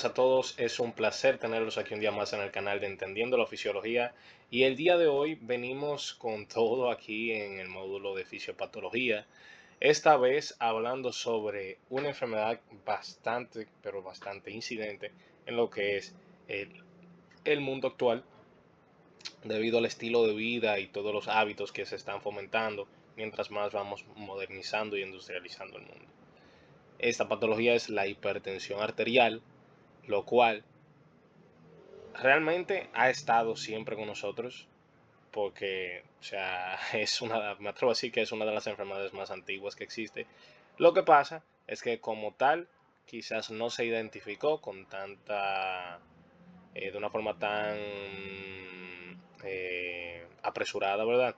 buenas a todos, es un placer tenerlos aquí un día más en el canal de Entendiendo la Fisiología y el día de hoy venimos con todo aquí en el módulo de fisiopatología, esta vez hablando sobre una enfermedad bastante, pero bastante incidente en lo que es el, el mundo actual debido al estilo de vida y todos los hábitos que se están fomentando mientras más vamos modernizando y industrializando el mundo. Esta patología es la hipertensión arterial, lo cual realmente ha estado siempre con nosotros porque, o sea, me atrevo a decir que es una de las enfermedades más antiguas que existe. Lo que pasa es que como tal, quizás no se identificó con de una forma tan apresurada, ¿verdad?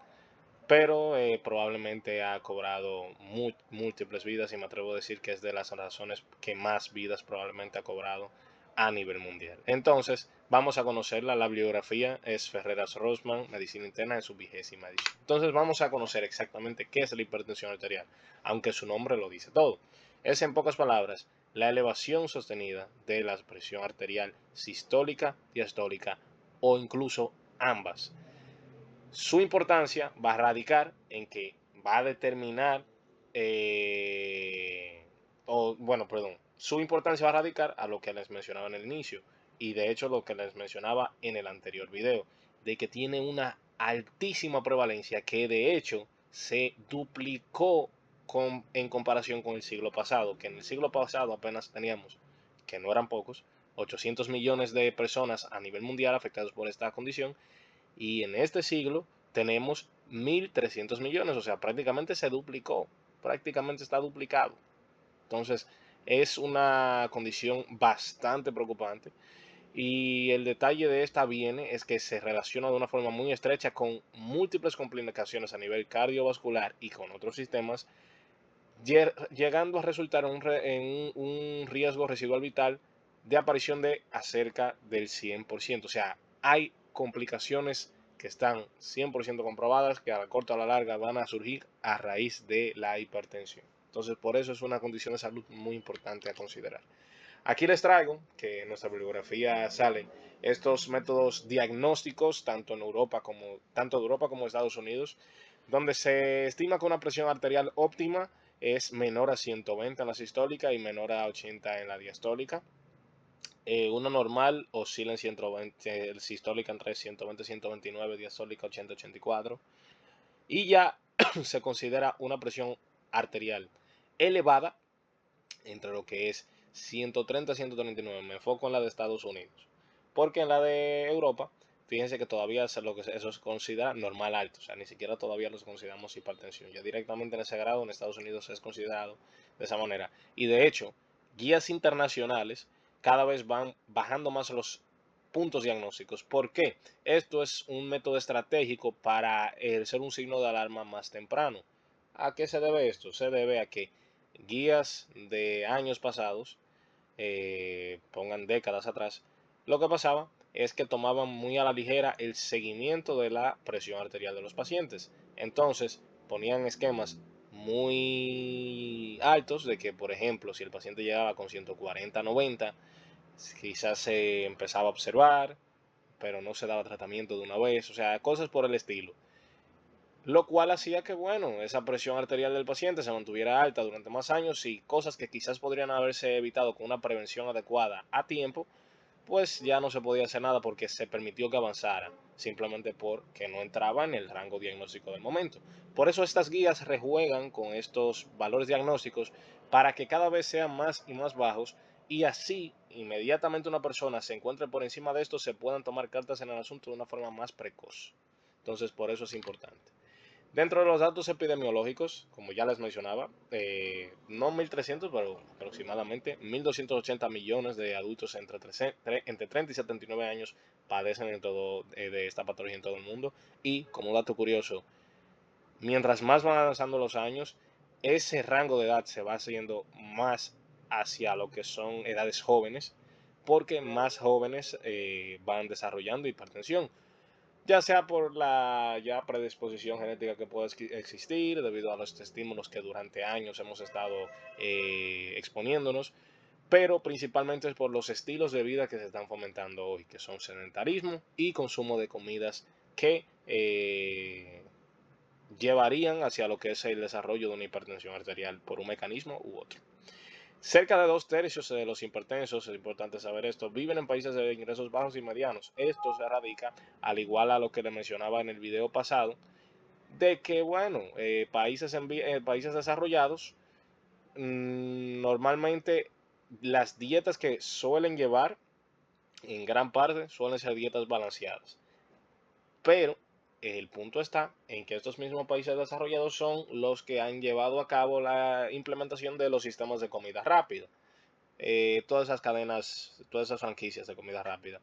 Pero probablemente ha cobrado múltiples vidas y me atrevo a decir que es de las razones que más vidas probablemente ha cobrado a nivel mundial. Entonces, vamos a conocerla. La bibliografía es Ferreras Rosman, Medicina Interna, en su 20ª edición. Entonces, vamos a conocer exactamente qué es la hipertensión arterial, aunque su nombre lo dice todo. Es, en pocas palabras, la elevación sostenida de la presión arterial sistólica, diastólica o incluso ambas. Su importancia va a radicar en que va a determinar, su importancia va a radicar a lo que les mencionaba en el inicio y de hecho lo que les mencionaba en el anterior video, de que tiene una altísima prevalencia que de hecho se duplicó en comparación con el siglo pasado, que en el siglo pasado apenas teníamos, que no eran pocos, 800 millones de personas a nivel mundial afectadas por esta condición y en este siglo tenemos 1.300 millones, o sea, prácticamente se duplicó, prácticamente está duplicado. Entonces, es una condición bastante preocupante y el detalle de esta viene es que se relaciona de una forma muy estrecha con múltiples complicaciones a nivel cardiovascular y con otros sistemas, llegando a resultar en un riesgo residual vital de aparición de acerca del 100%. O sea, hay complicaciones que están 100% comprobadas que a la corta o a la larga van a surgir a raíz de la hipertensión. Entonces, por eso es una condición de salud muy importante a considerar. Aquí les traigo, que en nuestra bibliografía salen estos métodos diagnósticos, tanto de Europa como de Estados Unidos, donde se estima que una presión arterial óptima es menor a 120 en la sistólica y menor a 80 en la diastólica. Una normal oscila en 120, sistólica entre 120 y 129, diastólica 80 84. Y ya se considera una presión arterial elevada entre lo que es 130 a 139. Me enfoco en la de Estados Unidos. Porque en la de Europa, fíjense que todavía eso se considera normal alto. O sea, ni siquiera todavía los consideramos hipertensión. Ya directamente en ese grado en Estados Unidos es considerado de esa manera. Y de hecho, guías internacionales cada vez van bajando más los puntos diagnósticos. ¿Por qué? Esto es un método estratégico para ser un signo de alarma más temprano. ¿A qué se debe esto? Se debe a que guías de años pasados, pongan décadas atrás, lo que pasaba es que tomaban muy a la ligera el seguimiento de la presión arterial de los pacientes. Entonces, ponían esquemas muy altos de que, por ejemplo, si el paciente llegaba con 140-90, quizás se empezaba a observar, pero no se daba tratamiento de una vez, o sea, cosas por el estilo. Lo cual hacía que, bueno, esa presión arterial del paciente se mantuviera alta durante más años y cosas que quizás podrían haberse evitado con una prevención adecuada a tiempo, pues ya no se podía hacer nada porque se permitió que avanzara, simplemente porque no entraba en el rango diagnóstico del momento. Por eso estas guías rejuegan con estos valores diagnósticos para que cada vez sean más y más bajos y así inmediatamente una persona se encuentre por encima de esto se puedan tomar cartas en el asunto de una forma más precoz. Entonces por eso es importante. Dentro de los datos epidemiológicos, como ya les mencionaba, no 1.300, pero aproximadamente 1.280 millones de adultos entre 30 y 79 años padecen de esta patología en todo el mundo. Y como dato curioso, mientras más van avanzando los años, ese rango de edad se va haciendo más hacia lo que son edades jóvenes, porque más jóvenes van desarrollando hipertensión ya sea por la ya predisposición genética que pueda existir debido a los estímulos que durante años hemos estado exponiéndonos, pero principalmente es por los estilos de vida que se están fomentando hoy, que son sedentarismo y consumo de comidas que llevarían hacia lo que es el desarrollo de una hipertensión arterial por un mecanismo u otro. Cerca de 2/3 de los hipertensos, es importante saber esto, viven en países de ingresos bajos y medianos. Esto se radica, al igual a lo que le mencionaba en el video pasado, de que, bueno, países desarrollados, normalmente las dietas que suelen llevar, en gran parte, suelen ser dietas balanceadas. Pero el punto está en que estos mismos países desarrollados son los que han llevado a cabo la implementación de los sistemas de comida rápida. Todas esas cadenas, todas esas franquicias de comida rápida.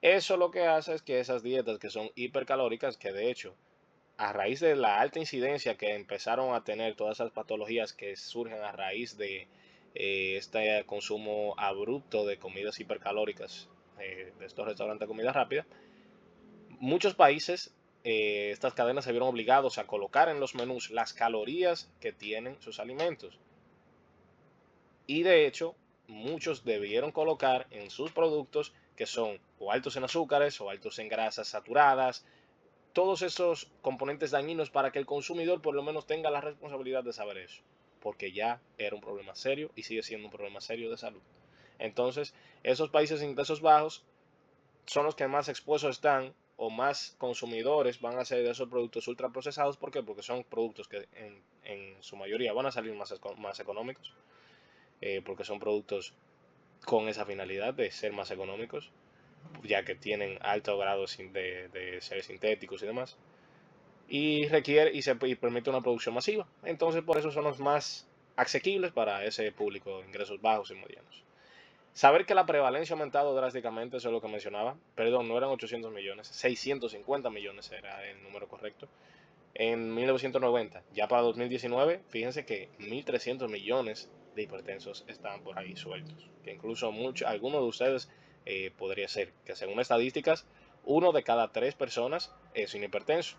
Eso lo que hace es que esas dietas que son hipercalóricas, que de hecho, a raíz de la alta incidencia que empezaron a tener todas esas patologías que surgen a raíz de este consumo abrupto de comidas hipercalóricas, de estos restaurantes de comida rápida, muchos países, estas cadenas se vieron obligados a colocar en los menús las calorías que tienen sus alimentos. Y de hecho, muchos debieron colocar en sus productos que son o altos en azúcares o altos en grasas saturadas, todos esos componentes dañinos para que el consumidor por lo menos tenga la responsabilidad de saber eso, porque ya era un problema serio y sigue siendo un problema serio de salud. Entonces, esos países de ingresos bajos son los que más expuestos están o más consumidores van a ser de esos productos ultraprocesados. ¿Por qué? Porque son productos que en su mayoría van a salir más económicos, porque son productos con esa finalidad de ser más económicos, ya que tienen alto grado de ser sintéticos y demás, y y permite una producción masiva. Entonces, por eso son los más asequibles para ese público de ingresos bajos y medianos. Saber que la prevalencia ha aumentado drásticamente, eso es lo que mencionaba. Perdón, no eran 800 millones, 650 millones era el número correcto. En 1990, ya para 2019, fíjense que 1.300 millones de hipertensos están por ahí sueltos. Que incluso algunos de ustedes podría ser que, según estadísticas, 1 de cada 3 personas es un hipertenso.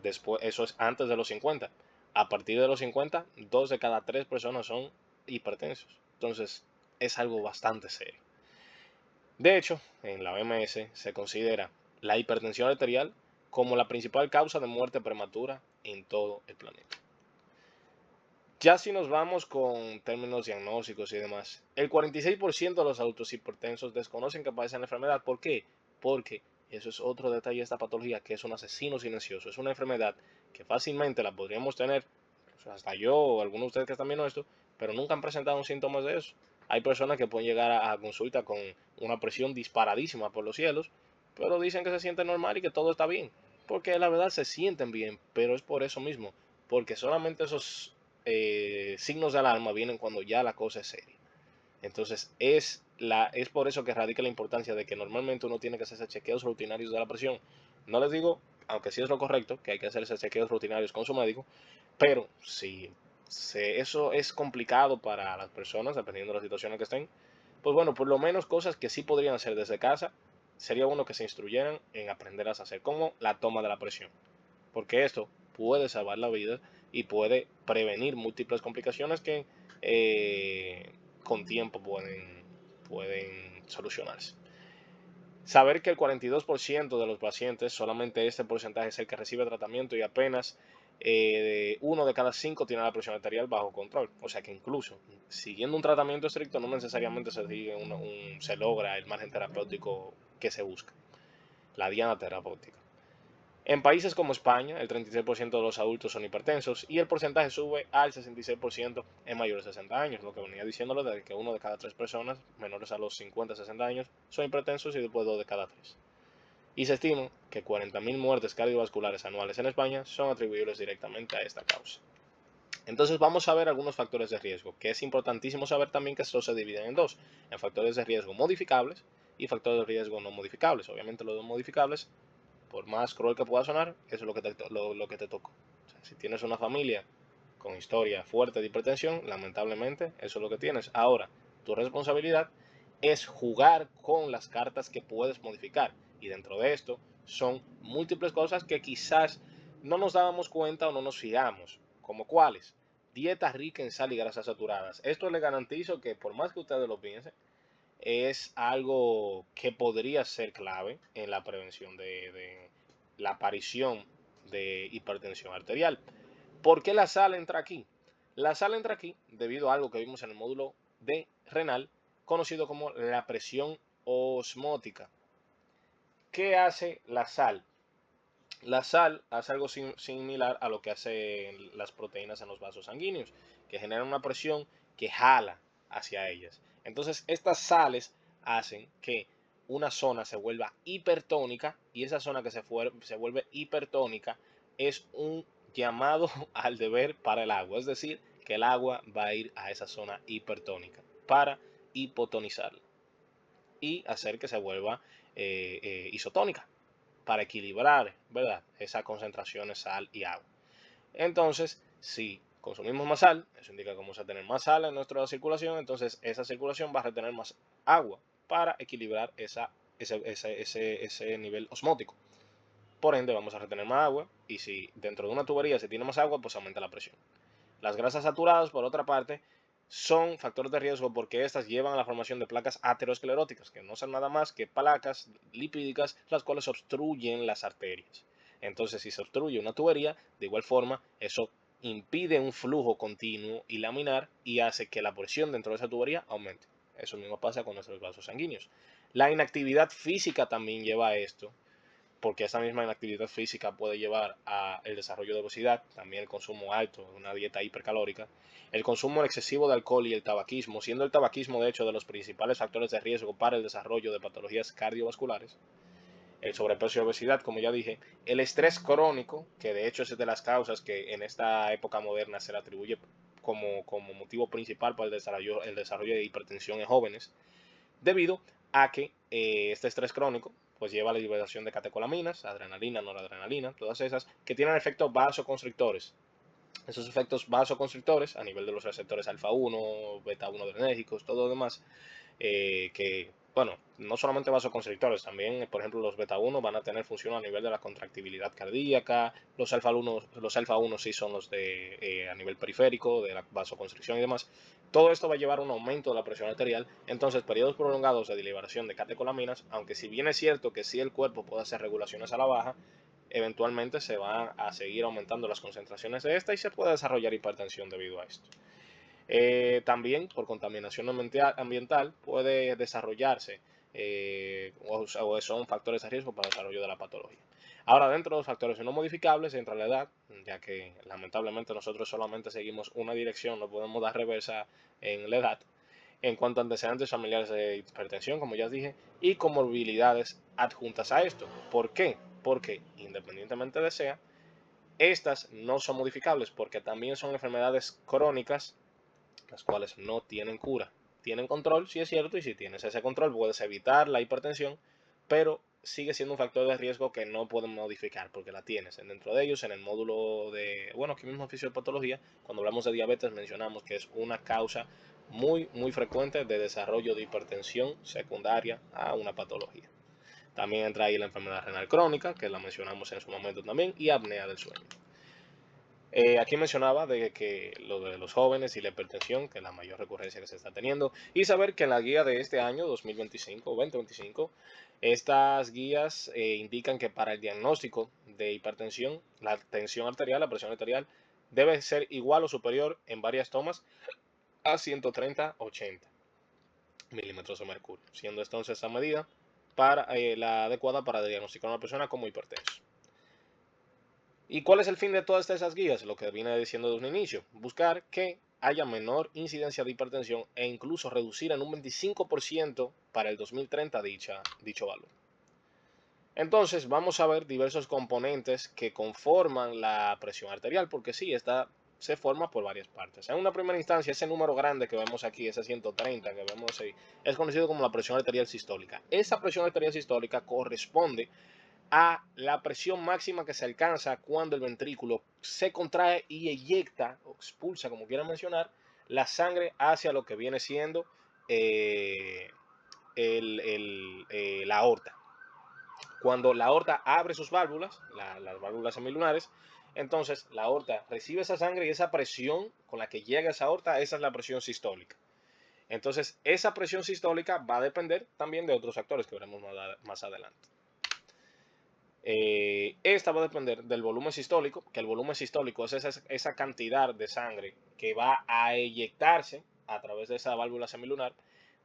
Después, eso es antes de los 50. A partir de los 50, 2 de cada 3 personas son hipertensos. Entonces, es algo bastante serio. De hecho, en la OMS se considera la hipertensión arterial como la principal causa de muerte prematura en todo el planeta. Ya si nos vamos con términos diagnósticos y demás, el 46% de los adultos hipertensos desconocen que padecen la enfermedad. ¿Por qué? Porque eso es otro detalle de esta patología, que es un asesino silencioso. Es una enfermedad que fácilmente la podríamos tener, hasta yo o algunos de ustedes que están viendo esto, pero nunca han presentado síntomas de eso. Hay personas que pueden llegar a consulta con una presión disparadísima por los cielos, pero dicen que se sienten normal y que todo está bien. Porque la verdad se sienten bien, pero es por eso mismo. Porque solamente esos signos de alarma vienen cuando ya la cosa es seria. Entonces es por eso que radica la importancia de que normalmente uno tiene que hacerse chequeos rutinarios de la presión. No les digo, aunque sí es lo correcto, que hay que hacerse chequeos rutinarios con su médico, pero si eso es complicado para las personas, dependiendo de la situación en que estén, pues bueno, por lo menos cosas que sí podrían hacer desde casa, sería bueno que se instruyeran en aprenderlas a hacer, como la toma de la presión, porque esto puede salvar la vida y puede prevenir múltiples complicaciones que con tiempo pueden solucionarse. Saber que el 42% de los pacientes, solamente este porcentaje es el que recibe tratamiento y apenas 1 de cada 5 tiene la presión arterial bajo control. O sea que incluso siguiendo un tratamiento estricto no necesariamente se logra el margen terapéutico que se busca, la diana terapéutica. En países como España, el 36% de los adultos son hipertensos y el porcentaje sube al 66% en mayores de 60 años, lo que venía diciéndolo de que 1 de cada 3 personas menores a los 50-60 años son hipertensos y después 2 de cada 3. Y se estima que 40.000 muertes cardiovasculares anuales en España son atribuibles directamente a esta causa. Entonces vamos a ver algunos factores de riesgo, que es importantísimo saber también que estos se dividen en dos, en factores de riesgo modificables y factores de riesgo no modificables. Obviamente los modificables, por más cruel que pueda sonar, eso es lo que te tocó. O sea, si tienes una familia con historia fuerte de hipertensión, lamentablemente eso es lo que tienes. Ahora, tu responsabilidad es jugar con las cartas que puedes modificar. Y dentro de esto son múltiples cosas que quizás no nos dábamos cuenta o no nos fijamos. ¿Como cuáles? dieta rica en sal y grasas saturadas. Esto les garantizo que por más que ustedes lo piensen, es algo que podría ser clave en la prevención de la aparición de hipertensión arterial. ¿Por qué la sal entra aquí? La sal entra aquí debido a algo que vimos en el módulo de renal, conocido como la presión osmótica. ¿Qué hace la sal? La sal hace algo similar a lo que hacen las proteínas en los vasos sanguíneos, que generan una presión que jala hacia ellas. Entonces, estas sales hacen que una zona se vuelva hipertónica, y esa zona que se vuelve hipertónica es un llamado al deber para el agua. Es decir, que el agua va a ir a esa zona hipertónica para hipotonizarla y hacer que se vuelva isotónica, para equilibrar, ¿verdad?, esa concentración de sal y agua. Entonces, si consumimos más sal, eso indica que vamos a tener más sal en nuestra circulación, entonces esa circulación va a retener más agua para equilibrar ese nivel osmótico. Por ende, vamos a retener más agua, y si dentro de una tubería se tiene más agua, pues aumenta la presión. Las grasas saturadas, por otra parte, son factores de riesgo porque estas llevan a la formación de placas ateroscleróticas, que no son nada más que placas lipídicas, las cuales obstruyen las arterias. Entonces, si se obstruye una tubería, de igual forma, eso impide un flujo continuo y laminar y hace que la presión dentro de esa tubería aumente. Eso mismo pasa con nuestros vasos sanguíneos. La inactividad física también lleva a esto, porque esa misma inactividad física puede llevar al desarrollo de obesidad, también el consumo alto de una dieta hipercalórica, el consumo excesivo de alcohol y el tabaquismo, siendo el tabaquismo de hecho de los principales factores de riesgo para el desarrollo de patologías cardiovasculares, el sobrepeso y obesidad, como ya dije, el estrés crónico, que de hecho es de las causas que en esta época moderna se le atribuye como motivo principal para el desarrollo de hipertensión en jóvenes, debido a que este estrés crónico pues lleva a la liberación de catecolaminas, adrenalina, noradrenalina, todas esas que tienen efectos vasoconstrictores. Esos efectos vasoconstrictores a nivel de los receptores alfa 1, beta 1 adrenérgicos, todo lo demás, que, bueno, no solamente vasoconstrictores, también, por ejemplo, los beta 1 van a tener función a nivel de la contractibilidad cardíaca, los alfa 1 sí son los de a nivel periférico, de la vasoconstricción y demás. Todo esto va a llevar a un aumento de la presión arterial. Entonces, periodos prolongados de liberación de catecolaminas, aunque si bien es cierto que sí el cuerpo puede hacer regulaciones a la baja, eventualmente se van a seguir aumentando las concentraciones de esta y se puede desarrollar hipertensión debido a esto. También por contaminación ambiental puede desarrollarse o son factores de riesgo para el desarrollo de la patología. Ahora, dentro de los factores no modificables entra la edad, ya que lamentablemente nosotros solamente seguimos una dirección, no podemos dar reversa en la edad. En cuanto a antecedentes familiares de hipertensión, como ya dije, y comorbilidades adjuntas a esto. ¿Por qué? Porque independientemente de sea, estas no son modificables porque también son enfermedades crónicas, las cuales no tienen cura. Tienen control, sí es cierto, y si tienes ese control puedes evitar la hipertensión, pero sigue siendo un factor de riesgo que no pueden modificar porque la tienes. Dentro de ellos, en el módulo de, bueno, aquí mismo fisiopatología, cuando hablamos de diabetes mencionamos que es una causa muy frecuente de desarrollo de hipertensión secundaria a una patología. También entra ahí la enfermedad renal crónica, que la mencionamos en su momento también, y apnea del sueño. Aquí mencionaba de que lo de los jóvenes y la hipertensión, que es la mayor recurrencia que se está teniendo, y saber que en la guía de este año 2025, estas guías indican que para el diagnóstico de hipertensión, la tensión arterial, la presión arterial, debe ser igual o superior en varias tomas a 130-80 milímetros de mercurio, siendo entonces esa medida la adecuada para diagnosticar a una persona como hipertenso. ¿Y cuál es el fin de todas esas guías? Lo que vine diciendo desde un inicio, buscar que haya menor incidencia de hipertensión e incluso reducir en un 25% para el 2030 dicho valor. Entonces vamos a ver diversos componentes que conforman la presión arterial, porque sí, esta se forma por varias partes. En una primera instancia, ese número grande que vemos aquí, ese 130 que vemos ahí, es conocido como la presión arterial sistólica. Esa presión arterial sistólica corresponde a la presión máxima que se alcanza cuando el ventrículo se contrae y eyecta o expulsa, como quieran mencionar, la sangre hacia lo que viene siendo la aorta. Cuando la aorta abre sus válvulas, las válvulas semilunares, Entonces la aorta recibe esa sangre y esa presión con la que llega esa aorta, esa es la presión sistólica. Entonces esa presión sistólica va a depender también de otros factores que veremos más adelante. Esta va a depender del volumen sistólico, que el volumen sistólico es esa cantidad de sangre que va a eyectarse a través de esa válvula semilunar.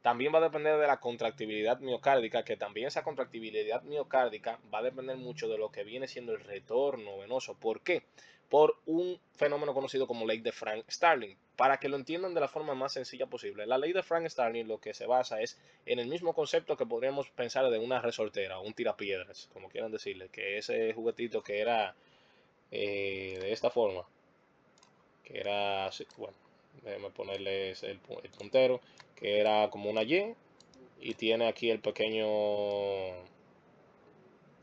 También va a depender de la contractibilidad miocárdica, que también esa contractibilidad miocárdica va a depender mucho de lo que viene siendo el retorno venoso. ¿Por qué? Por un fenómeno conocido como ley de Frank-Starling. Para que lo entiendan de la forma más sencilla posible, la ley de Frank-Starling lo que se basa es en el mismo concepto que podríamos pensar de una resortera o un tirapiedras, como quieran decirle, que ese juguetito que era de esta forma, que era así, bueno, déjenme ponerles el puntero, que era como una y tiene aquí el pequeño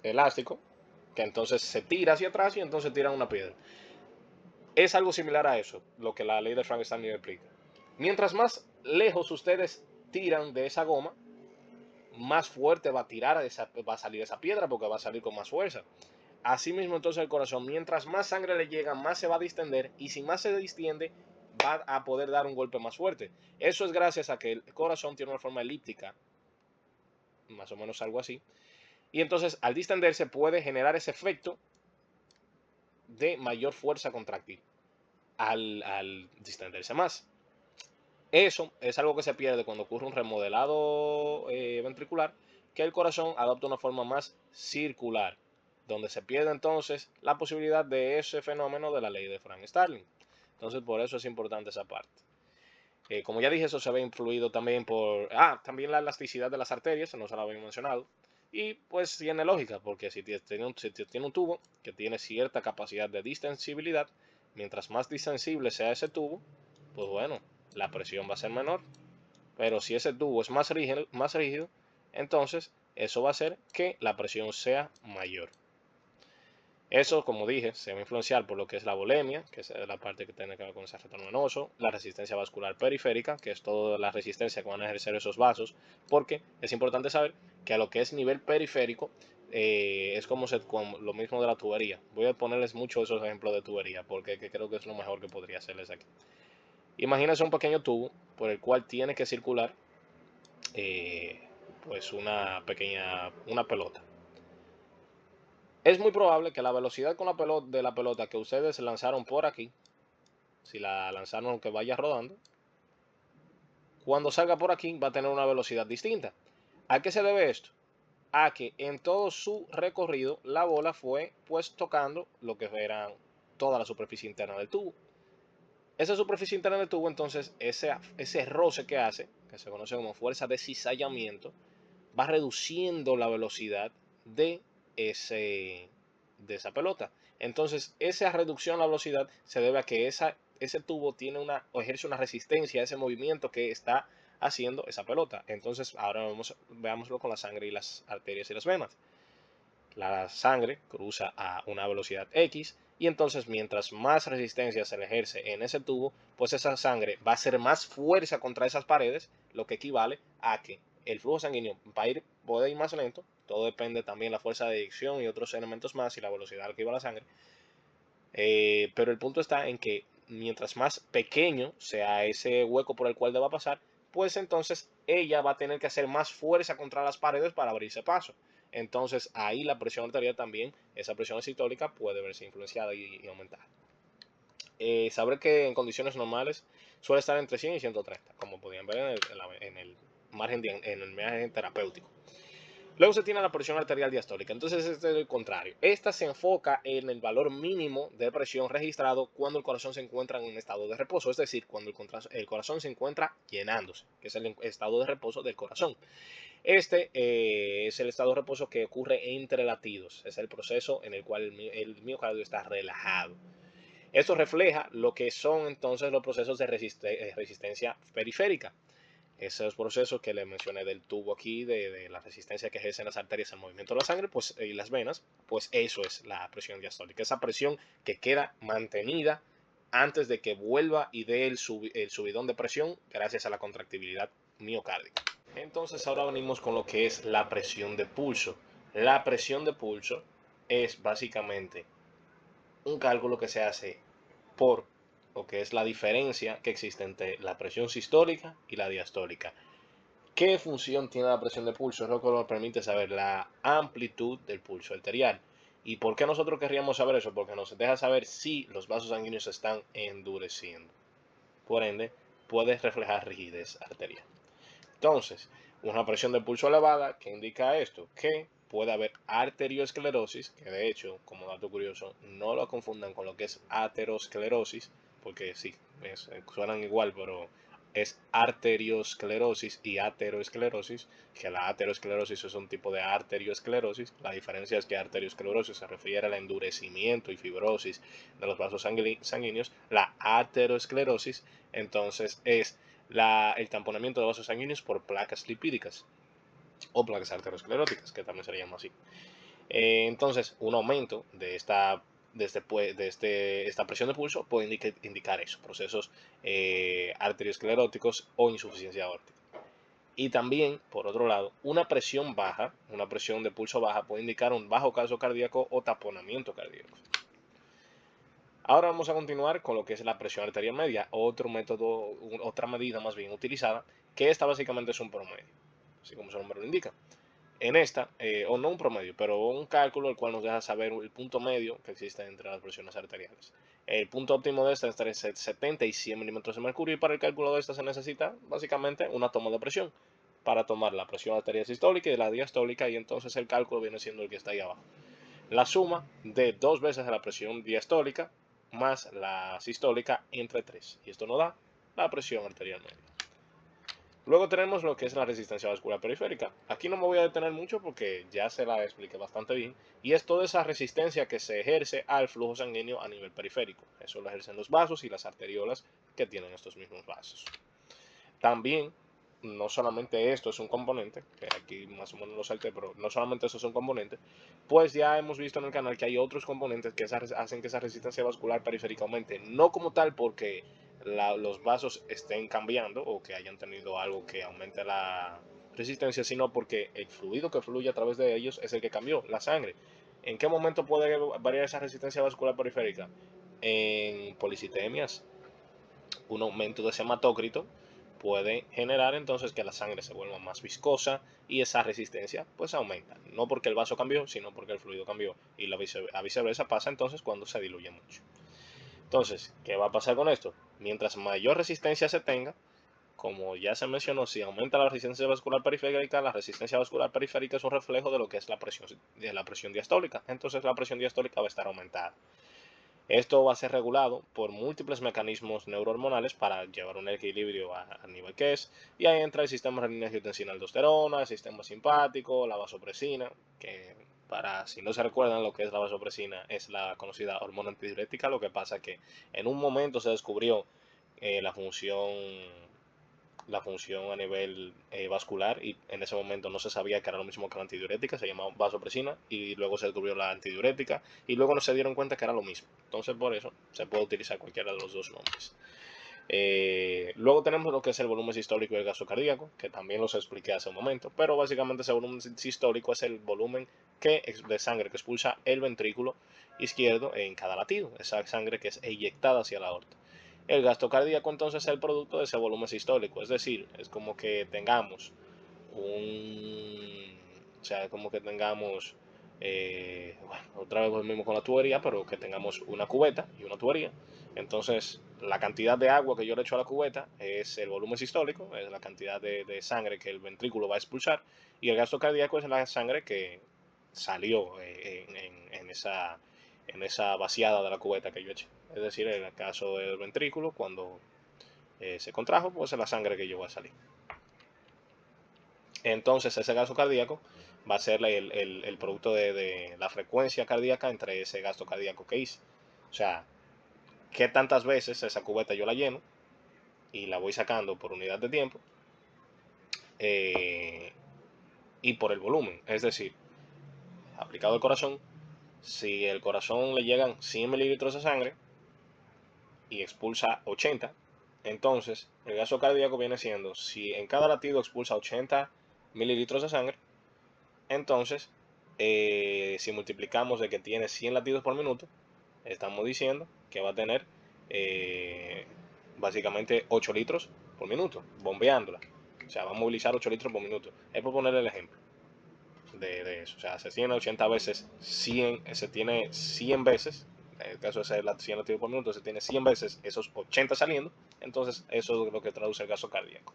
elástico, que entonces se tira hacia atrás y entonces tira una piedra. Es algo similar a eso, lo que la ley de Frankenstein explica. Mientras más lejos ustedes tiran de esa goma, más fuerte va a salir esa piedra porque va a salir con más fuerza. Asimismo, entonces el corazón, mientras más sangre le llega, más se va a distender y si más se distiende, va a poder dar un golpe más fuerte. Eso es gracias a que el corazón tiene una forma elíptica, más o menos algo así, y entonces al distenderse puede generar ese efecto de mayor fuerza contractil al distenderse más. Eso es algo que se pierde cuando ocurre un remodelado ventricular, que el corazón adopta una forma más circular, donde se pierde entonces la posibilidad de ese fenómeno de la ley de Frank-Starling. Entonces por eso es importante esa parte. Como ya dije, eso se ve influido también por... también la elasticidad de las arterias, no se la había mencionado. Y pues tiene lógica, porque si tiene un tubo que tiene cierta capacidad de distensibilidad, mientras más distensible sea ese tubo, pues bueno, la presión va a ser menor. Pero si ese tubo es más rígido, entonces eso va a hacer que la presión sea mayor. Eso, como dije, se va a influenciar por lo que es la volemia, que es la parte que tiene que ver con ese retorno venoso, la resistencia vascular periférica, que es toda la resistencia que van a ejercer esos vasos, porque es importante saber que a lo que es nivel periférico es como lo mismo de la tubería. Voy a ponerles muchos esos ejemplos de tubería, porque creo que es lo mejor que podría hacerles aquí. Imagínense un pequeño tubo por el cual tiene que circular eh, pues una pelota. Es muy probable que la velocidad con de la pelota que ustedes lanzaron por aquí, si la lanzaron que vaya rodando, cuando salga por aquí va a tener una velocidad distinta. ¿A qué se debe esto? A que en todo su recorrido la bola fue pues tocando lo que era toda la superficie interna del tubo. Esa superficie interna del tubo, entonces, ese roce que hace, que se conoce como fuerza de cizallamiento, va reduciendo la velocidad de esa pelota. Entonces, esa reducción de la velocidad se debe a que ese tubo tiene o ejerce una resistencia a ese movimiento que está haciendo esa pelota. Entonces, ahora veámoslo con la sangre y las arterias y las venas. La sangre cruza a una velocidad X y entonces mientras más resistencia se le ejerce en ese tubo, pues esa sangre va a hacer más fuerza contra esas paredes, lo que equivale a que el flujo sanguíneo puede ir más lento. Todo depende también de la fuerza de eyección y otros elementos más y la velocidad a la que iba la sangre. Pero el punto está en que mientras más pequeño sea ese hueco por el cual deba pasar, pues entonces ella va a tener que hacer más fuerza contra las paredes para abrirse paso. Entonces ahí la presión arterial también, esa presión sistólica puede verse influenciada y aumentada. Saber que en condiciones normales suele estar entre 100 y 130, como podían ver en el margen terapéutico. Luego se tiene la presión arterial diastólica. Entonces este es el contrario. Esta se enfoca en el valor mínimo de presión registrado cuando el corazón se encuentra en un estado de reposo. Es decir, cuando el corazón se encuentra llenándose, que es el estado de reposo del corazón. Este es el estado de reposo que ocurre entre latidos. Es el proceso en el cual el miocardio está relajado. Esto refleja lo que son entonces los procesos de resistencia periférica. Esos procesos que les mencioné del tubo aquí, de la resistencia que ejercen las arterias al movimiento de la sangre pues, y las venas, pues eso es la presión diastólica. Esa presión que queda mantenida antes de que vuelva y dé el subidón de presión gracias a la contractibilidad miocárdica. Entonces ahora venimos con lo que es la presión de pulso. La presión de pulso es básicamente un cálculo que se hace por lo que es la diferencia que existe entre la presión sistólica y la diastólica. ¿Qué función tiene la presión de pulso? Es lo que nos permite saber la amplitud del pulso arterial. ¿Y por qué nosotros querríamos saber eso? Porque nos deja saber si los vasos sanguíneos se están endureciendo. Por ende, puede reflejar rigidez arterial. Entonces, una presión de pulso elevada, ¿qué indica esto? Que puede haber arteriosclerosis, que de hecho, como dato curioso, no lo confundan con lo que es aterosclerosis, porque sí, suenan igual, pero es arteriosclerosis y aterosclerosis, que la aterosclerosis es un tipo de arteriosclerosis. La diferencia es que arteriosclerosis se refiere al endurecimiento y fibrosis de los vasos sanguíneos. La aterosclerosis, entonces, es el tamponamiento de vasos sanguíneos por placas lipídicas o placas arterioscleróticas, que también se le llama así. Entonces, un aumento de esta presión de pulso puede indicar eso, procesos arterioscleróticos o insuficiencia aórtica. Y también, por otro lado, una presión baja, una presión de pulso baja puede indicar un bajo caso cardíaco o taponamiento cardíaco. Ahora vamos a continuar con lo que es la presión arterial media, otro método, otra medida más bien utilizada, que esta básicamente es un promedio, así como su nombre lo indica. En esta, o no un promedio, pero un cálculo el cual nos deja saber el punto medio que existe entre las presiones arteriales. El punto óptimo de esta es entre 70 y 100 milímetros de mercurio, y para el cálculo de esta se necesita básicamente una toma de presión para tomar la presión arterial sistólica y la diastólica, y entonces el cálculo viene siendo el que está ahí abajo. La suma de 2 veces la presión diastólica más la sistólica entre 3. Y esto nos da la presión arterial media. Luego tenemos lo que es la resistencia vascular periférica. Aquí no me voy a detener mucho porque ya se la expliqué bastante bien. Y es toda esa resistencia que se ejerce al flujo sanguíneo a nivel periférico. Eso lo ejercen los vasos y las arteriolas que tienen estos mismos vasos. También, no solamente esto es un componente, que aquí más o menos lo salté, pero no solamente eso es un componente, pues ya hemos visto en el canal que hay otros componentes que hacen que esa resistencia vascular periférica aumente. No como tal porque los vasos estén cambiando o que hayan tenido algo que aumente la resistencia, sino porque el fluido que fluye a través de ellos es el que cambió, la sangre. ¿En qué momento puede variar esa resistencia vascular periférica? En policitemias, un aumento de ese hematócrito puede generar entonces que la sangre se vuelva más viscosa y esa resistencia pues aumenta. No porque el vaso cambió, sino porque el fluido cambió. Y la viceversa pasa entonces cuando se diluye mucho. Entonces, ¿qué va a pasar con esto? Mientras mayor resistencia se tenga, como ya se mencionó, si aumenta la resistencia vascular periférica, la resistencia vascular periférica es un reflejo de lo que es la presión diastólica. Entonces la presión diastólica va a estar aumentada. Esto va a ser regulado por múltiples mecanismos neurohormonales para llevar un equilibrio al nivel que es. Y ahí entra el sistema renina-angiotensina-aldosterona, el sistema simpático, la vasopresina, que para si no se recuerdan lo que es la vasopresina, es la conocida hormona antidiurética. Lo que pasa que en un momento se descubrió la función a nivel vascular, y en ese momento no se sabía que era lo mismo que la antidiurética, se llamaba vasopresina, y luego se descubrió la antidiurética y luego no se dieron cuenta que era lo mismo. Entonces por eso se puede utilizar cualquiera de los dos nombres. Luego tenemos lo que es el volumen sistólico y el gasto cardíaco, que también los expliqué hace un momento, pero básicamente ese volumen sistólico es el volumen de sangre que expulsa el ventrículo izquierdo en cada latido, esa sangre que es eyectada hacia la aorta. El gasto cardíaco entonces es el producto de ese volumen sistólico, es decir, es como que tengamos como que tengamos, bueno, otra vez volvemos con la tubería, pero que tengamos una cubeta y una tubería. Entonces, la cantidad de agua que yo le echo a la cubeta es el volumen sistólico, es la cantidad de sangre que el ventrículo va a expulsar, y el gasto cardíaco es la sangre que salió en esa vaciada de la cubeta que yo eché. Es decir, en el caso del ventrículo, cuando se contrajo, pues es la sangre que llegó a salir. Entonces ese gasto cardíaco va a ser el producto de la frecuencia cardíaca entre ese gasto cardíaco que hice. O sea, qué tantas veces esa cubeta yo la lleno y la voy sacando por unidad de tiempo, y por el volumen. Es decir, aplicado al corazón, si el corazón le llegan 100 mililitros de sangre y expulsa 80, entonces el gasto cardíaco viene siendo, si en cada latido expulsa 80 mililitros de sangre, entonces si multiplicamos de que tiene 100 latidos por minuto, estamos diciendo que va a tener básicamente 8 litros por minuto, bombeándola. O sea, va a movilizar 8 litros por minuto. Es por ponerle el ejemplo de eso. O sea, se tiene 80 veces 100, se tiene 100 veces, en el caso de ser 100 latidos por minuto, se tiene 100 veces esos 80 saliendo. Entonces, eso es lo que traduce el gasto cardíaco.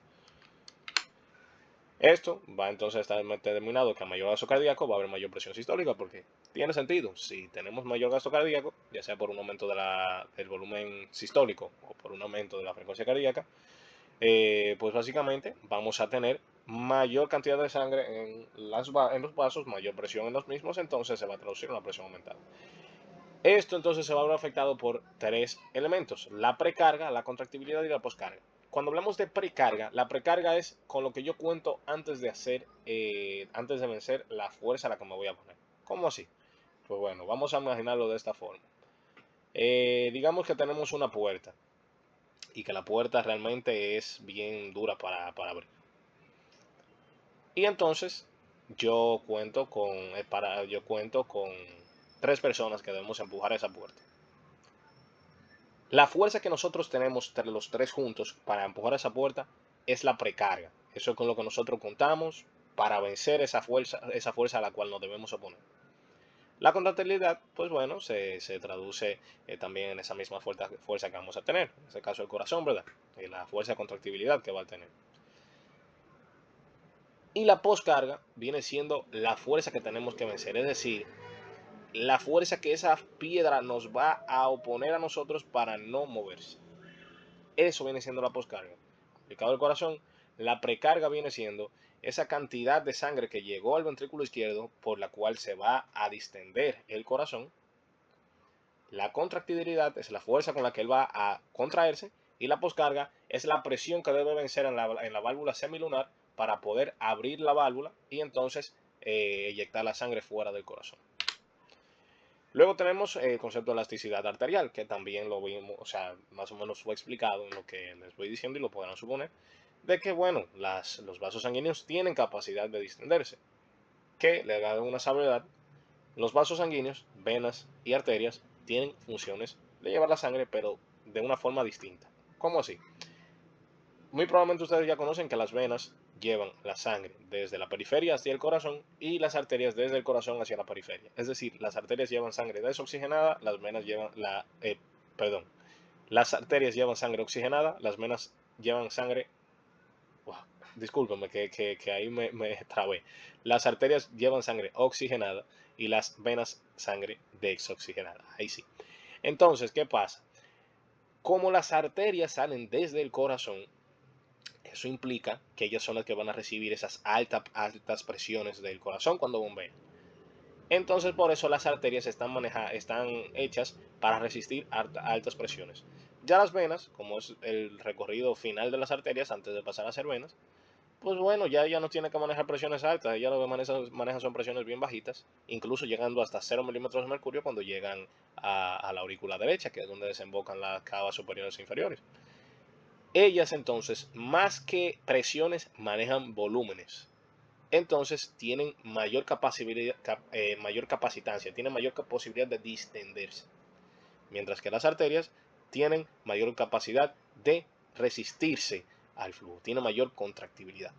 Esto va entonces a estar determinado que a mayor gasto cardíaco va a haber mayor presión sistólica, porque tiene sentido. Si tenemos mayor gasto cardíaco, ya sea por un aumento del volumen sistólico o por un aumento de la frecuencia cardíaca, pues básicamente vamos a tener mayor cantidad de sangre en los vasos, mayor presión en los mismos, entonces se va a traducir en una presión aumentada. Esto entonces se va a ver afectado por tres elementos: la precarga, la contractibilidad y la poscarga. Cuando hablamos de precarga, la precarga es con lo que yo cuento antes de vencer la fuerza a la que me voy a poner. ¿Cómo así? Pues bueno, vamos a imaginarlo de esta forma. Digamos que tenemos una puerta y que la puerta realmente es bien dura para abrir. Y entonces yo cuento con 3 personas que debemos empujar esa puerta. La fuerza que nosotros tenemos los 3 juntos para empujar esa puerta es la precarga. Eso es con lo que nosotros contamos para vencer esa fuerza a la cual nos debemos oponer. La contractilidad, pues bueno, se traduce también en esa misma fuerza que vamos a tener. En este caso el corazón, ¿verdad? Y la fuerza de contractibilidad que va a tener. Y la poscarga viene siendo la fuerza que tenemos que vencer. Es decir, la fuerza que esa piedra nos va a oponer a nosotros para no moverse. Eso viene siendo la poscarga. Aplicado al corazón, la precarga viene siendo esa cantidad de sangre que llegó al ventrículo izquierdo por la cual se va a distender el corazón. La contractilidad es la fuerza con la que él va a contraerse, y la poscarga es la presión que debe vencer en la válvula semilunar para poder abrir la válvula y entonces eyectar la sangre fuera del corazón. Luego tenemos el concepto de elasticidad arterial, que también lo vimos, o sea, más o menos fue explicado en lo que les voy diciendo y lo podrán suponer, de que, bueno, los vasos sanguíneos tienen capacidad de distenderse. Que le da una salvedad: los vasos sanguíneos, venas y arterias tienen funciones de llevar la sangre, pero de una forma distinta. ¿Cómo así? Muy probablemente ustedes ya conocen que las venas llevan la sangre desde la periferia hacia el corazón y las arterias desde el corazón hacia la periferia. Es decir, las arterias llevan sangre desoxigenada, las venas llevan las arterias llevan sangre oxigenada, las venas llevan sangre. Wow, discúlpeme que ahí me trabé. Las arterias llevan sangre oxigenada y las venas sangre desoxigenada. Ahí sí. Entonces, ¿qué pasa? Como las arterias salen desde el corazón, eso implica que ellas son las que van a recibir esas altas presiones del corazón cuando bombean. Entonces, por eso las arterias están hechas para resistir altas presiones. Ya las venas, como es el recorrido final de las arterias antes de pasar a ser venas, pues bueno, ya no tiene que manejar presiones altas. Ella lo que maneja son presiones bien bajitas, incluso llegando hasta 0 milímetros de mercurio cuando llegan a la aurícula derecha, que es donde desembocan las cavas superiores e inferiores. Ellas entonces, más que presiones, manejan volúmenes. Entonces tienen mayor capacitancia, tienen mayor posibilidad de distenderse. Mientras que las arterias tienen mayor capacidad de resistirse al flujo, tienen mayor contractibilidad.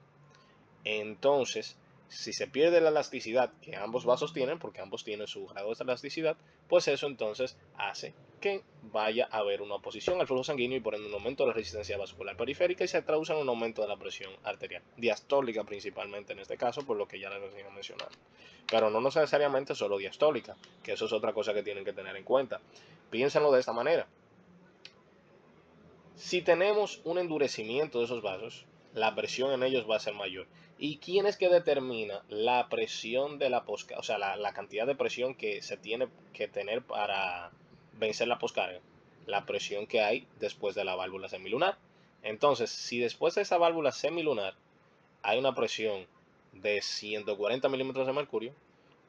Entonces, si se pierde la elasticidad que ambos vasos tienen, porque ambos tienen su grado de elasticidad, pues eso entonces hace que vaya a haber una oposición al flujo sanguíneo y por ende un aumento de la resistencia vascular periférica y se traduce en un aumento de la presión arterial, diastólica principalmente en este caso, por lo que ya les venía mencionando. Pero no necesariamente solo diastólica, que eso es otra cosa que tienen que tener en cuenta. Piénsenlo de esta manera: si tenemos un endurecimiento de esos vasos, la presión en ellos va a ser mayor. ¿Y quién es que determina la presión de la poscarga? O sea, la cantidad de presión que se tiene que tener para vencer la poscarga. La presión que hay después de la válvula semilunar. Entonces, si después de esa válvula semilunar hay una presión de 140 milímetros de mercurio,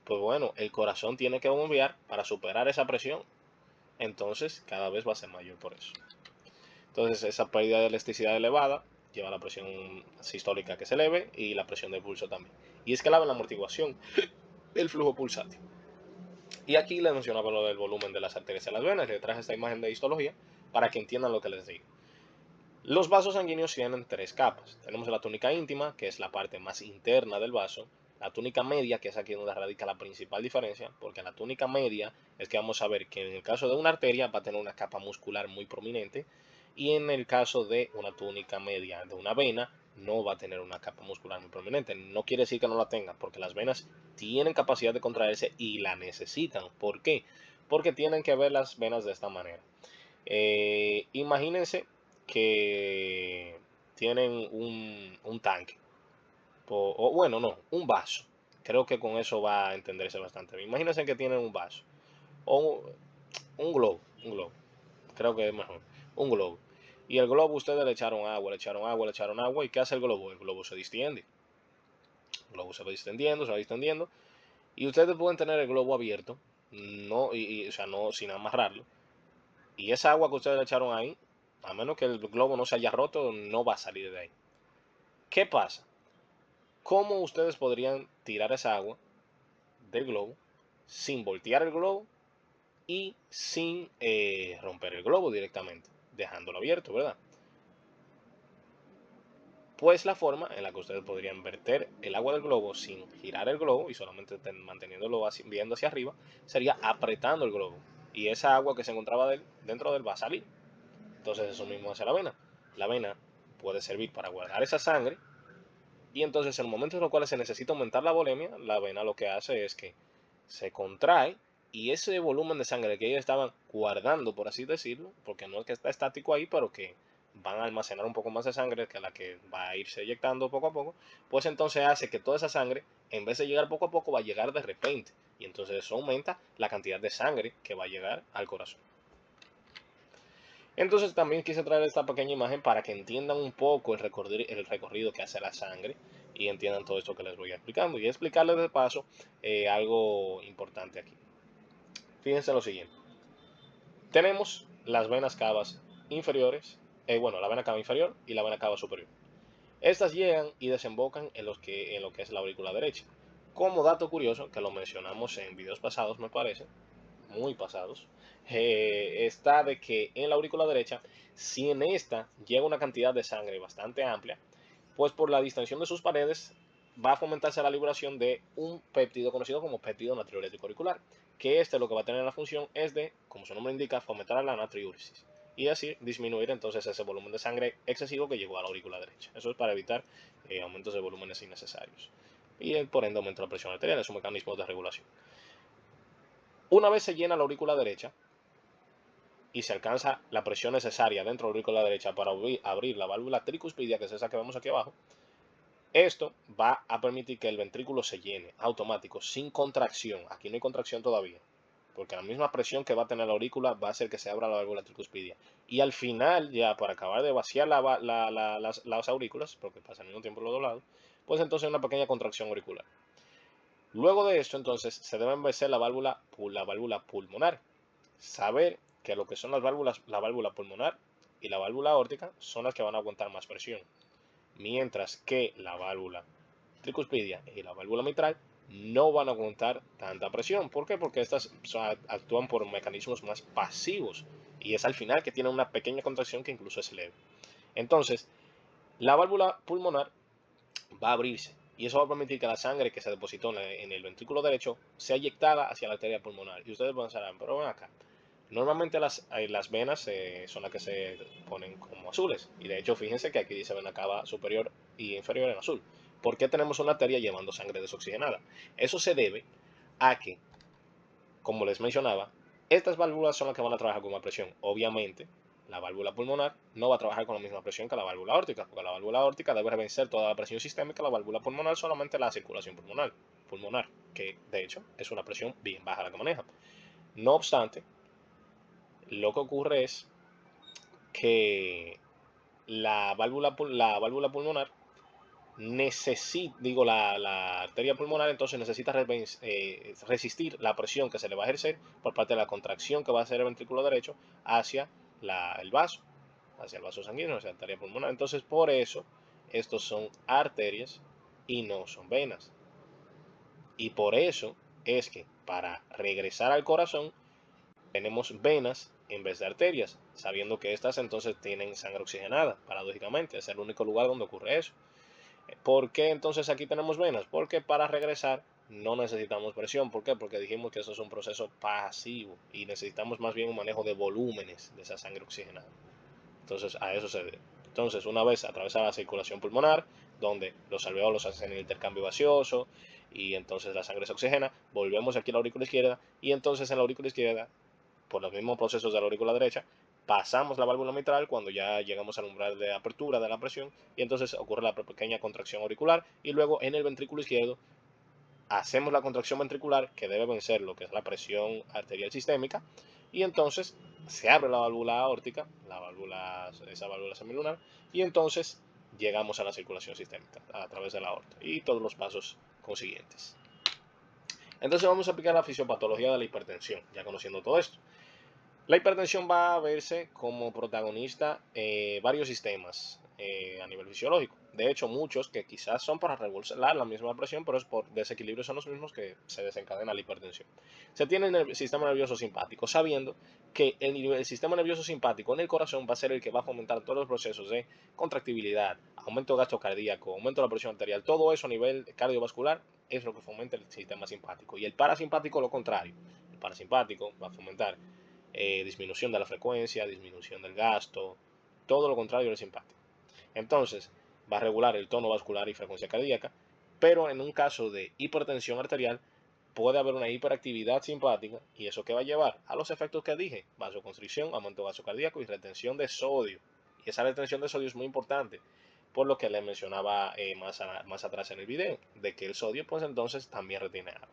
pues bueno, el corazón tiene que bombear para superar esa presión. Entonces, cada vez va a ser mayor por eso. Entonces, esa pérdida de elasticidad elevada lleva a la presión sistólica que se eleve y la presión del pulso también. Y es clave en la amortiguación del flujo pulsátil. Y aquí les mencionaba lo del volumen de las arterias de las venas. Les traje esta imagen de histología para que entiendan lo que les digo. Los vasos sanguíneos tienen tres capas. Tenemos la túnica íntima, que es la parte más interna del vaso. La túnica media, que es aquí donde radica la principal diferencia, porque en la túnica media es que vamos a ver que en el caso de una arteria va a tener una capa muscular muy prominente y en el caso de una túnica media de una vena no va a tener una capa muscular muy prominente. No quiere decir que no la tenga, porque las venas tienen capacidad de contraerse y la necesitan. ¿Por qué? Porque tienen que ver las venas de esta manera. Imagínense que tienen un tanque, o bueno, no, un vaso. Creo que con eso va a entenderse bastante bien. Imagínense que tienen un vaso, o un globo, creo que es mejor, un globo. Y el globo ustedes le echaron agua, le echaron agua, le echaron agua, ¿y qué hace el globo? El globo se distiende. El globo se va distendiendo, y ustedes pueden tener el globo abierto, no, o sea, no, sin amarrarlo. Y esa agua que ustedes le echaron ahí, a menos que el globo no se haya roto, no va a salir de ahí. ¿Qué pasa? ¿Cómo ustedes podrían tirar esa agua del globo sin voltear el globo y sin romper el globo directamente, dejándolo abierto, ¿verdad? Pues la forma en la que ustedes podrían verter el agua del globo sin girar el globo y solamente manteniéndolo viendo hacia arriba, sería apretando el globo. Y esa agua que se encontraba dentro de él va a salir. Entonces eso mismo hace la vena. La vena puede servir para guardar esa sangre y entonces en el momento en los cuales se necesita aumentar la volemia, la vena lo que hace es que se contrae y ese volumen de sangre que ellos estaban guardando, por así decirlo, porque no es que está estático ahí, pero que van a almacenar un poco más de sangre que la que va a irse eyectando poco a poco, pues entonces hace que toda esa sangre, en vez de llegar poco a poco, va a llegar de repente. Y entonces eso aumenta la cantidad de sangre que va a llegar al corazón. Entonces también quise traer esta pequeña imagen para que entiendan un poco el recorrido que hace la sangre y entiendan todo esto que les voy explicando. Y explicarles de paso algo importante aquí. Fíjense lo siguiente. Tenemos las venas cavas inferiores, bueno, la vena cava inferior y la vena cava superior. Estas llegan y desembocan en lo que es la aurícula derecha. Como dato curioso, que lo mencionamos en videos pasados, me parece, muy pasados, está de que en la aurícula derecha, si en esta llega una cantidad de sangre bastante amplia, pues por la distensión de sus paredes va a fomentarse la liberación de un péptido conocido como péptido natriurético auricular, que lo que va a tener la función es de, como su nombre indica, fomentar la natriúresis y así disminuir entonces ese volumen de sangre excesivo que llegó a la aurícula derecha. Eso es para evitar aumentos de volúmenes innecesarios y por ende aumenta la presión arterial, es un mecanismo de regulación. Una vez se llena la aurícula derecha y se alcanza la presión necesaria dentro de la aurícula derecha para abrir la válvula tricuspidia, que es esa que vemos aquí abajo, esto va a permitir que el ventrículo se llene automático, sin contracción. Aquí no hay contracción todavía, porque la misma presión que va a tener la aurícula va a hacer que se abra la válvula tricuspidia. Y al final, ya para acabar de vaciar las aurículas, porque pasa al mismo tiempo los dos lados, pues entonces una pequeña contracción auricular. Luego de esto, entonces, se debe envaecer la válvula pulmonar. Saber que lo que son las válvulas, la válvula pulmonar y la válvula aórtica son las que van a aguantar más presión, mientras que la válvula tricuspidia y la válvula mitral no van a aguantar tanta presión. ¿Por qué? Porque estas actúan por mecanismos más pasivos y es al final que tienen una pequeña contracción que incluso es leve. Entonces, la válvula pulmonar va a abrirse y eso va a permitir que la sangre que se depositó en el ventrículo derecho sea eyectada hacia la arteria pulmonar. Y ustedes pensarán, pero ven acá. Normalmente las venas son las que se ponen como azules. Y de hecho, fíjense que aquí dice vena cava superior y inferior en azul. ¿Por qué tenemos una arteria llevando sangre desoxigenada? Eso se debe a que, como les mencionaba, estas válvulas son las que van a trabajar con más presión. Obviamente, la válvula pulmonar no va a trabajar con la misma presión que la válvula aórtica, porque la válvula aórtica debe vencer toda la presión sistémica, la válvula pulmonar solamente la circulación pulmonar, que de hecho es una presión bien baja la que maneja. No obstante, lo que ocurre es que la válvula pulmonar la arteria pulmonar entonces necesita resistir la presión que se le va a ejercer por parte de la contracción que va a hacer el ventrículo derecho hacia el vaso sanguíneo, hacia la arteria pulmonar. Entonces, por eso, estos son arterias y no son venas. Y por eso es que para regresar al corazón tenemos venas en vez de arterias, sabiendo que estas entonces tienen sangre oxigenada, paradójicamente, es el único lugar donde ocurre eso. ¿Por qué entonces aquí tenemos venas? Porque para regresar no necesitamos presión. ¿Por qué? Porque dijimos que eso es un proceso pasivo y necesitamos más bien un manejo de volúmenes de esa sangre oxigenada. Entonces a eso se debe. Entonces una vez atravesada la circulación pulmonar, donde los alveolos hacen el intercambio gaseoso y entonces la sangre se oxigena, volvemos aquí a la aurícula izquierda y entonces en la aurícula izquierda, por los mismos procesos de la aurícula derecha, pasamos la válvula mitral cuando ya llegamos al umbral de apertura de la presión y entonces ocurre la pequeña contracción auricular y luego en el ventrículo izquierdo hacemos la contracción ventricular que debe vencer lo que es la presión arterial sistémica y entonces se abre la válvula aórtica, esa válvula semilunar, y entonces llegamos a la circulación sistémica a través de la aorta y todos los pasos consiguientes. Entonces vamos a aplicar la fisiopatología de la hipertensión, ya conociendo todo esto. La hipertensión va a verse como protagonista varios sistemas a nivel fisiológico. De hecho, muchos que quizás son para regular la misma presión, pero es por desequilibrio son los mismos que se desencadena la hipertensión. Se tiene en el sistema nervioso simpático, sabiendo que el sistema nervioso simpático en el corazón va a ser el que va a fomentar todos los procesos de contractibilidad, aumento de gasto cardíaco, aumento de la presión arterial, todo eso a nivel cardiovascular es lo que fomenta el sistema simpático. Y el parasimpático lo contrario. El parasimpático va a fomentar disminución de la frecuencia, disminución del gasto, todo lo contrario del simpático. Entonces, va a regular el tono vascular y frecuencia cardíaca, pero en un caso de hipertensión arterial puede haber una hiperactividad simpática y eso que va a llevar a los efectos que dije, vasoconstricción, aumento de gasto cardíaco y retención de sodio. Y esa retención de sodio es muy importante, por lo que le mencionaba más atrás en el video, de que el sodio pues entonces también retiene agua.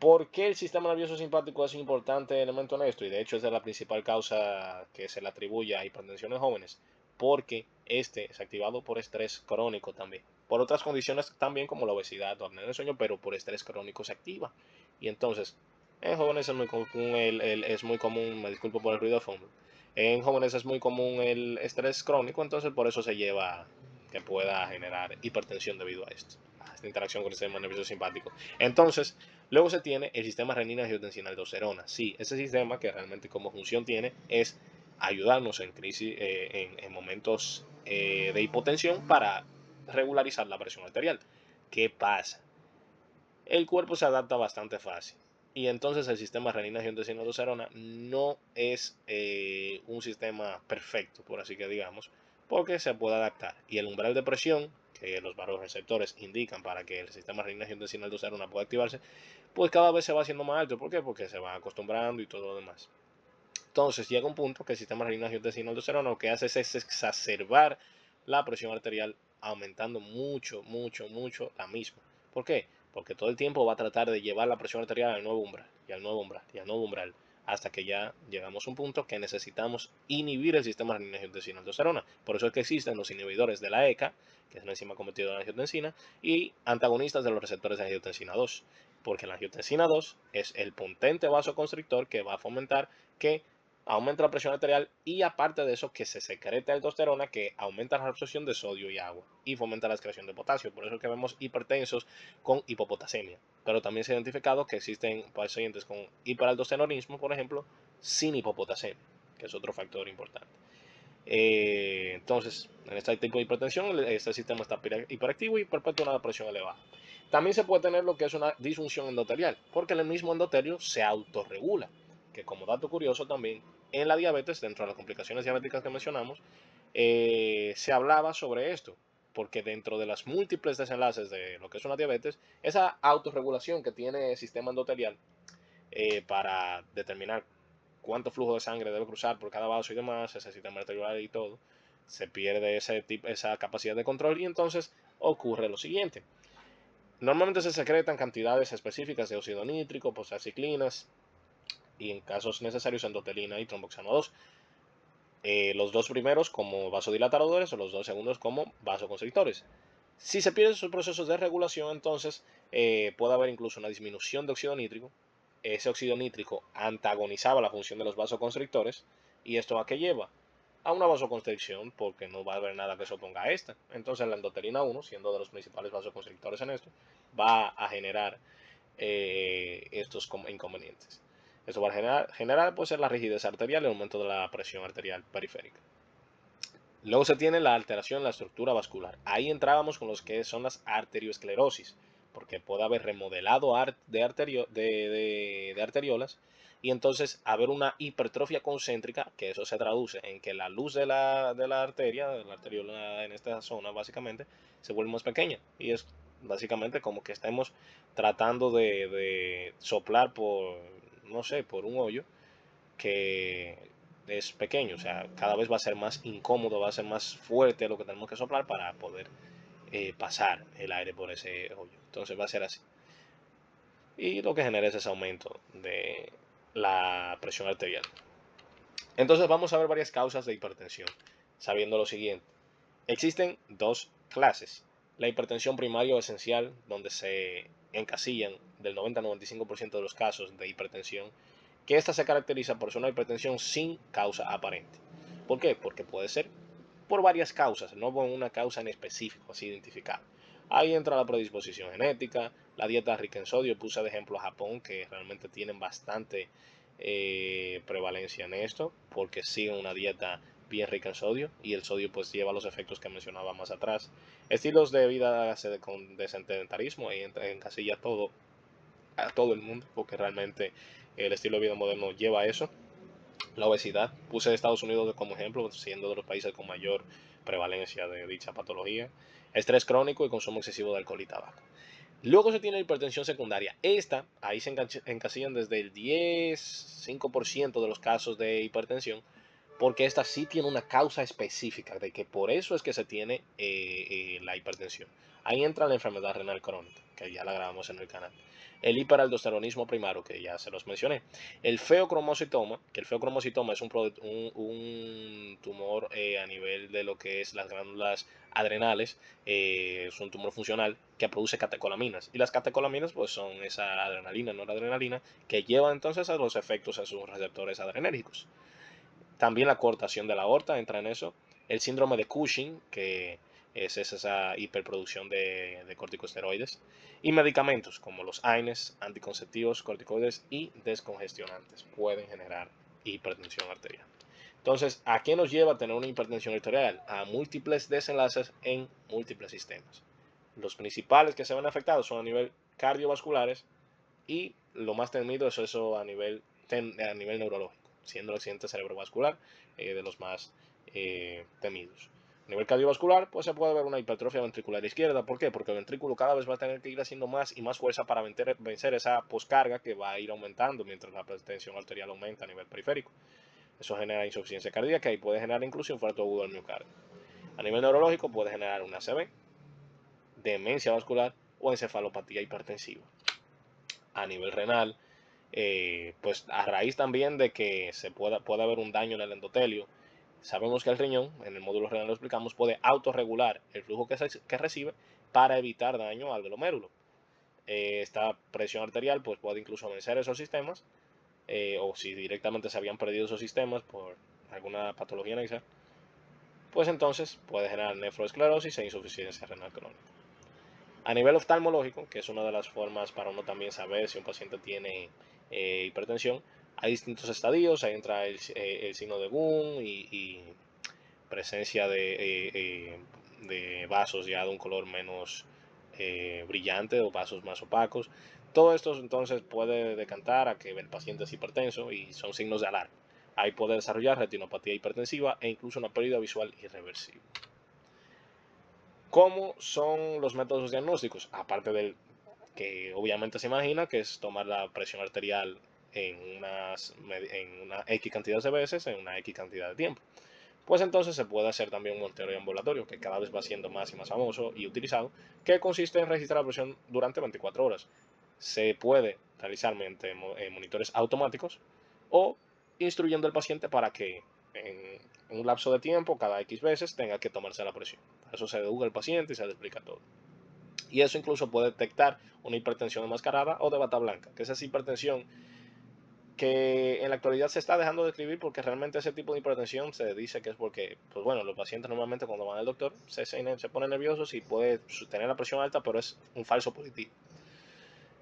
¿Por qué el sistema nervioso simpático es un importante elemento en esto? Y de hecho es de la principal causa que se le atribuye a hipertensión en jóvenes, porque este es activado por estrés crónico también. Por otras condiciones también como la obesidad o apnea del sueño, pero por estrés crónico se activa. Y entonces, en jóvenes es muy común, me disculpo por el ruido de fondo, en jóvenes es muy común el estrés crónico, entonces por eso se lleva a que pueda generar hipertensión debido a esto, a esta interacción con el sistema nervioso simpático. Entonces, luego se tiene el sistema renina-angiotensina-aldosterona. Sí, ese sistema que realmente como función tiene es ayudarnos en crisis, en momentos de hipotensión para regularizar la presión arterial. ¿Qué pasa? El cuerpo se adapta bastante fácil. Y entonces el sistema renina-angiotensina-aldosterona no es un sistema perfecto, por así que digamos, porque se puede adaptar. Y el umbral de presión, que los receptores indican para que el sistema renina-angiotensina-aldosterona pueda activarse, pues cada vez se va haciendo más alto. ¿Por qué? Porque se va acostumbrando y todo lo demás. Entonces llega un punto que el sistema renina-angiotensina-aldosterona lo que hace es exacerbar la presión arterial, aumentando mucho, mucho, mucho la misma. ¿Por qué? Porque todo el tiempo va a tratar de llevar la presión arterial al nuevo umbral, y al nuevo umbral, y al nuevo umbral, hasta que ya llegamos a un punto que necesitamos inhibir el sistema renina-angiotensina-aldosterona. Por eso es que existen los inhibidores de la ECA, que es una enzima competidora de la angiotensina, y antagonistas de los receptores de angiotensina 2, porque la angiotensina 2 es el potente vasoconstrictor que va a fomentar que aumenta la presión arterial y aparte de eso que se secreta aldosterona que aumenta la absorción de sodio y agua y fomenta la excreción de potasio. Por eso es que vemos hipertensos con hipopotasemia. Pero también se ha identificado que existen pacientes con hiperaldosteronismo, por ejemplo, sin hipopotasemia, que es otro factor importante. Entonces, en este tipo de hipertensión, este sistema está hiperactivo y perpetúa una presión elevada. También se puede tener lo que es una disfunción endotelial, porque el mismo endotelio se autorregula, que como dato curioso también, en la diabetes, dentro de las complicaciones diabéticas que mencionamos, se hablaba sobre esto, porque dentro de las múltiples desenlaces de lo que es una diabetes, esa autorregulación que tiene el sistema endotelial para determinar cuánto flujo de sangre debe cruzar por cada vaso y demás, ese sistema arterial y todo, se pierde esa capacidad de control y entonces ocurre lo siguiente. Normalmente se secretan cantidades específicas de óxido nítrico, posaciclinas y en casos necesarios endotelina y tromboxano 2. Los dos primeros como vasodilatadores o los dos segundos como vasoconstrictores. Si se pierden sus procesos de regulación, entonces puede haber incluso una disminución de óxido nítrico. Ese óxido nítrico antagonizaba la función de los vasoconstrictores. ¿Y esto a qué lleva? A una vasoconstricción, porque no va a haber nada que se oponga a esta. Entonces la endotelina 1, siendo de los principales vasoconstrictores en esto, va a generar estos inconvenientes. Esto va a generar pues, la rigidez arterial y el aumento de la presión arterial periférica. Luego se tiene la alteración en la estructura vascular. Ahí entrábamos con los que son las arteriosclerosis, porque puede haber remodelado de arteriolas y entonces haber una hipertrofia concéntrica, que eso se traduce en que la luz de la arteriola en esta zona básicamente, se vuelve más pequeña. Y es básicamente como que estemos tratando de soplar por, no sé, por un hoyo que es pequeño, o sea, cada vez va a ser más incómodo, va a ser más fuerte lo que tenemos que soplar para poder pasar el aire por ese hoyo. Entonces va a ser así. Y lo que genera es ese aumento de la presión arterial. Entonces vamos a ver varias causas de hipertensión, sabiendo lo siguiente. Existen dos clases. La hipertensión primaria o esencial, donde se encasillan del 90 al 95% de los casos de hipertensión, que esta se caracteriza por ser una hipertensión sin causa aparente. ¿Por qué? Porque puede ser por varias causas, no por una causa en específico así identificada. Ahí entra la predisposición genética, la dieta rica en sodio. Puse de ejemplo a Japón, que realmente tienen bastante prevalencia en esto, porque siguen una dieta bien rica en sodio y el sodio pues lleva los efectos que mencionaba más atrás. Estilos de vida con de sedentarismo, ahí encasilla todo a todo el mundo, porque realmente el estilo de vida moderno lleva a eso. La obesidad, puse Estados Unidos como ejemplo, siendo de los países con mayor prevalencia de dicha patología. Estrés crónico y consumo excesivo de alcohol y tabaco. Luego se tiene la hipertensión secundaria. Ahí se encasillan desde el 5% de los casos de hipertensión, porque esta sí tiene una causa específica de que por eso es que se tiene la hipertensión. Ahí entra la enfermedad renal crónica, que ya la grabamos en el canal. El hiperaldosteronismo primario, que ya se los mencioné. El feocromocitoma, que el feocromocitoma es un tumor a nivel de lo que es las glándulas adrenales. Es un tumor funcional que produce catecolaminas. Y las catecolaminas pues son esa adrenalina, noradrenalina, que lleva entonces a los efectos a sus receptores adrenérgicos. También la coartación de la aorta entra en eso. El síndrome de Cushing, que es esa hiperproducción de corticosteroides. Y medicamentos como los AINES, anticonceptivos, corticoides y descongestionantes pueden generar hipertensión arterial. Entonces, ¿a qué nos lleva a tener una hipertensión arterial? A múltiples desenlaces en múltiples sistemas. Los principales que se ven afectados son a nivel cardiovasculares y lo más temido es eso a nivel neurológico, siendo el accidente cerebrovascular de los más temidos. A nivel cardiovascular, pues se puede ver una hipertrofia ventricular izquierda. ¿Por qué? Porque el ventrículo cada vez va a tener que ir haciendo más y más fuerza para vencer esa poscarga que va a ir aumentando mientras la tensión arterial aumenta a nivel periférico. Eso genera insuficiencia cardíaca y puede generar incluso infarto agudo del miocardio. A nivel neurológico puede generar una ACV, demencia vascular o encefalopatía hipertensiva. A nivel renal, pues a raíz también de que puede haber un daño en el endotelio, sabemos que el riñón, en el módulo renal lo explicamos, puede autorregular el flujo que recibe para evitar daño al glomérulo. Esta presión arterial pues puede incluso vencer esos sistemas, o si directamente se habían perdido esos sistemas por alguna patología anexa, pues entonces puede generar nefroesclerosis e insuficiencia renal crónica. A nivel oftalmológico, que es una de las formas para uno también saber si un paciente tiene hipertensión, hay distintos estadios. Ahí entra el signo de Gunn y presencia de vasos ya de un color menos brillante o vasos más opacos. Todo esto entonces puede decantar a que el paciente es hipertenso y son signos de alarma. Ahí puede desarrollar retinopatía hipertensiva e incluso una pérdida visual irreversible. ¿Cómo son los métodos diagnósticos? Aparte del que obviamente se imagina, que es tomar la presión arterial en una X cantidad de veces, en una X cantidad de tiempo. Pues entonces se puede hacer también un monitoreo ambulatorio, que cada vez va siendo más y más famoso y utilizado, que consiste en registrar la presión durante 24 horas. Se puede realizar mediante monitores automáticos o instruyendo al paciente para que en un lapso de tiempo, cada X veces, tenga que tomarse la presión. Para eso se educa al paciente y se le explica todo. Y eso incluso puede detectar una hipertensión enmascarada o de bata blanca, que es esa hipertensión que en la actualidad se está dejando de escribir, porque realmente ese tipo de hipertensión se dice que es porque, pues bueno, los pacientes normalmente cuando van al doctor se ponen nerviosos y puede tener la presión alta, pero es un falso positivo.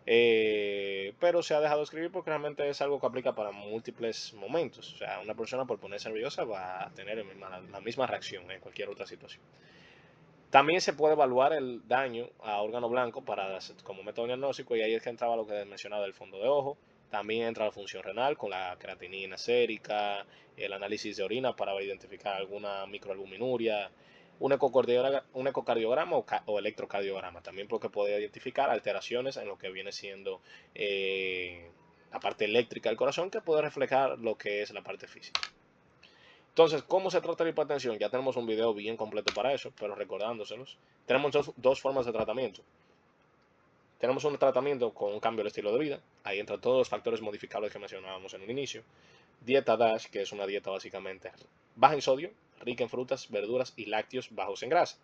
Pero se ha dejado escribir porque realmente es algo que aplica para múltiples momentos. O sea, una persona por ponerse nerviosa va a tener la misma reacción en cualquier otra situación. También se puede evaluar el daño a órgano blanco como método diagnóstico, y ahí es que entraba lo que mencionaba del fondo de ojo. También entra la función renal con la creatinina sérica, el análisis de orina para identificar alguna microalbuminuria, un ecocardiograma o electrocardiograma, también porque puede identificar alteraciones en lo que viene siendo eh, la parte eléctrica del corazón, que puede reflejar lo que es la parte física. Entonces, ¿cómo se trata la hipertensión? Ya tenemos un video bien completo para eso, pero recordándoselos. Tenemos dos formas de tratamiento. Tenemos un tratamiento con un cambio del estilo de vida. Ahí entran todos los factores modificables que mencionábamos en un inicio. Dieta DASH, que es una dieta básicamente baja en sodio, rica en frutas, verduras y lácteos, bajos en grasa.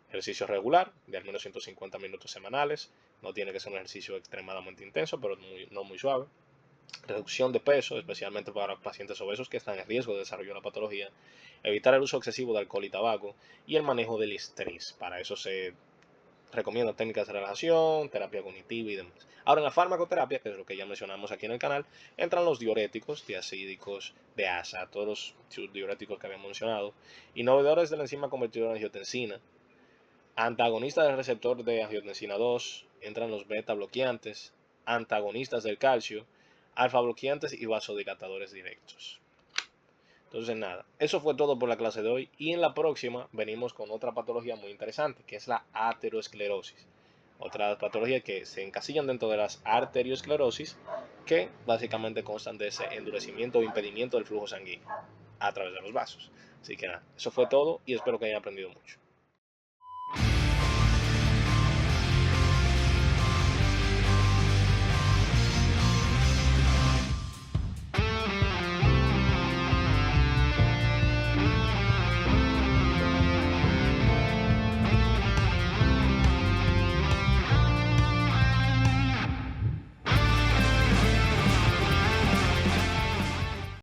Ejercicio regular, de al menos 150 minutos semanales. No tiene que ser un ejercicio extremadamente intenso, pero no muy suave. Reducción de peso, especialmente para pacientes obesos que están en riesgo de desarrollar la patología, evitar el uso excesivo de alcohol y tabaco y el manejo del estrés. Para eso se recomiendan técnicas de relajación, terapia cognitiva y demás. Ahora, en la farmacoterapia, que es lo que ya mencionamos aquí en el canal, entran los diuréticos, diacídicos, de asa, todos los diuréticos que habíamos mencionado, inhibidores de la enzima convertidora en angiotensina, antagonistas del receptor de angiotensina 2, entran los beta bloqueantes, antagonistas del calcio, alfa bloqueantes y vasodilatadores directos. Entonces nada, eso fue todo por la clase de hoy, y en la próxima venimos con otra patología muy interesante, que es la aterosclerosis. Otra patología que se encasillan dentro de las arteriosclerosis, que básicamente constan de ese endurecimiento o impedimento del flujo sanguíneo a través de los vasos. Así que nada, eso fue todo y espero que hayan aprendido mucho.